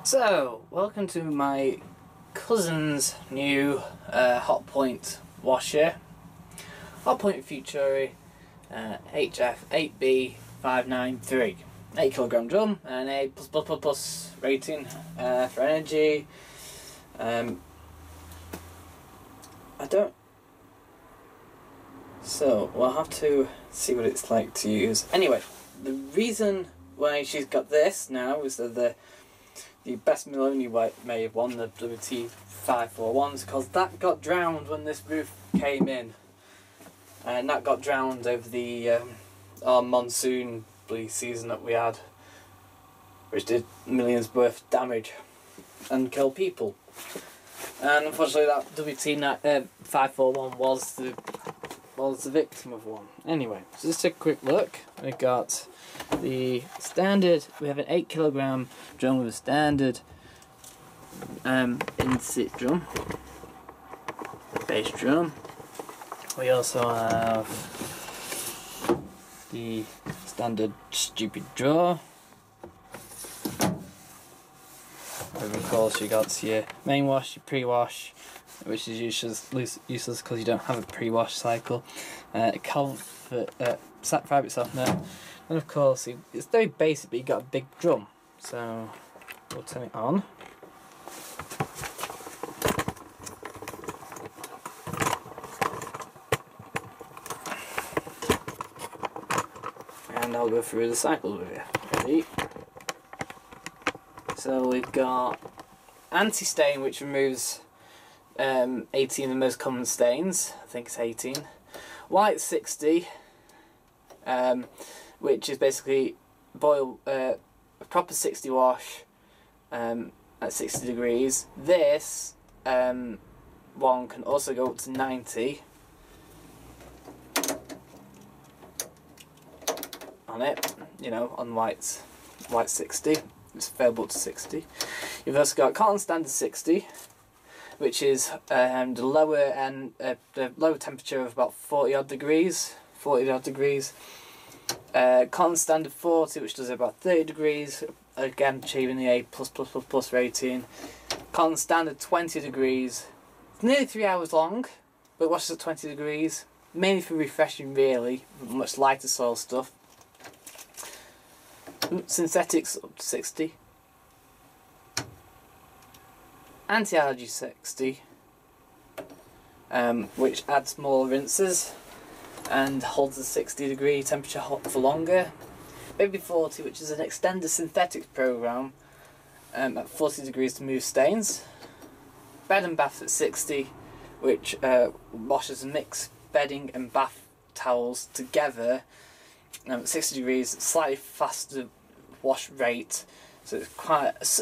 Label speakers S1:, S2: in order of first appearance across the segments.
S1: So, welcome to my cousin's new Hotpoint washer, Hotpoint Futura HF8B593, 8kg drum and a plus rating for energy. So we'll have to see what it's like to use. Anyway, the reason why she's got this now is that the best Maloney may have won the WT541s because that got drowned when this roof came in, and that got drowned over the our monsoon season that we had, which did millions worth of damage and killed people. And unfortunately, that WT541 was the victim of one. Anyway, so just a quick look. We got the standard. We have an 8kg drum with a standard in-sit drum, bass drum. We also have the standard stupid drawer. And of course, you got your main wash, your pre-wash, which is useless because you don't have a pre-wash cycle. It can't fabric softener, and of course it's very basic, but you got a big drum. So we'll turn it on. And I'll go through the cycles with you. Ready? So we've got anti-stain, which removes 18 of the most common stains. I think it's 18. White 60, which is basically a proper 60 wash at 60 degrees. This one can also go up to 90 on it, you know, on white 60. It's available to 60. You've also got cotton standard 60, which is the lower temperature of about 40 odd degrees. Cotton standard 40, which does about 30 degrees, again achieving the A+++ rating. Cotton standard 20 degrees, it's nearly 3 hours long, but washes at 20 degrees, mainly for refreshing really, much lighter soil stuff. Synthetics up to 60. Anti-allergy 60, which adds more rinses and holds the 60 degree temperature hot for longer. Baby 40, which is an extended synthetics program at 40 degrees to move stains. Bed and bath at 60, which washes and mix bedding and bath towels together at 60 degrees, slightly faster wash rate. So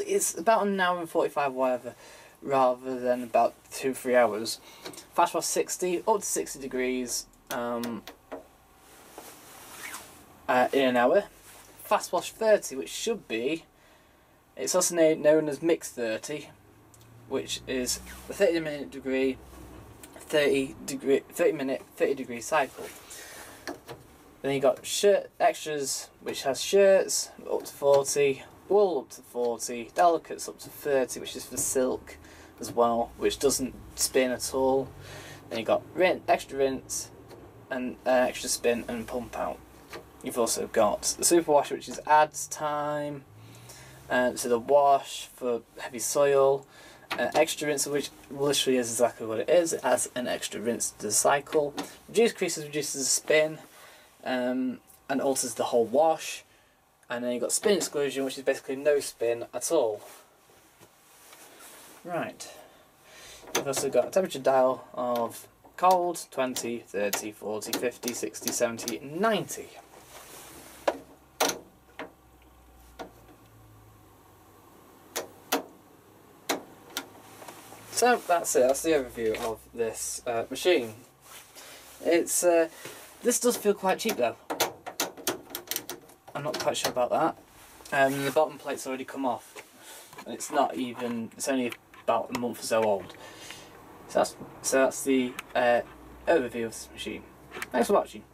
S1: it's about an hour and 45 whatever, rather than about 2-3 hours. Fast wash 60 up to 60 degrees in an hour. Fast wash 30, which should be, it's also known as mix 30, which is the 30 degree cycle. Then you got extras, which has shirts up to 40. Wool up to 40, delicates up to 30, which is for silk as well, which doesn't spin at all. Then you got extra rinse and extra spin and pump out. You've also got the super wash, which is adds time to the wash for heavy soil. Extra rinse, which literally is exactly what it is. It adds an extra rinse to the cycle. Reduce creases reduces the spin and alters the whole wash. And then you've got spin exclusion, which is basically no spin at all. Right. You've also got a temperature dial of cold, 20, 30, 40, 50, 60, 70, 90. So that's it. That's the overview of this machine. It's this does feel quite cheap though. I'm not quite sure about that. The bottom plate's already come off. And it's only about a month or so old. So that's the overview of this machine. Thanks for watching.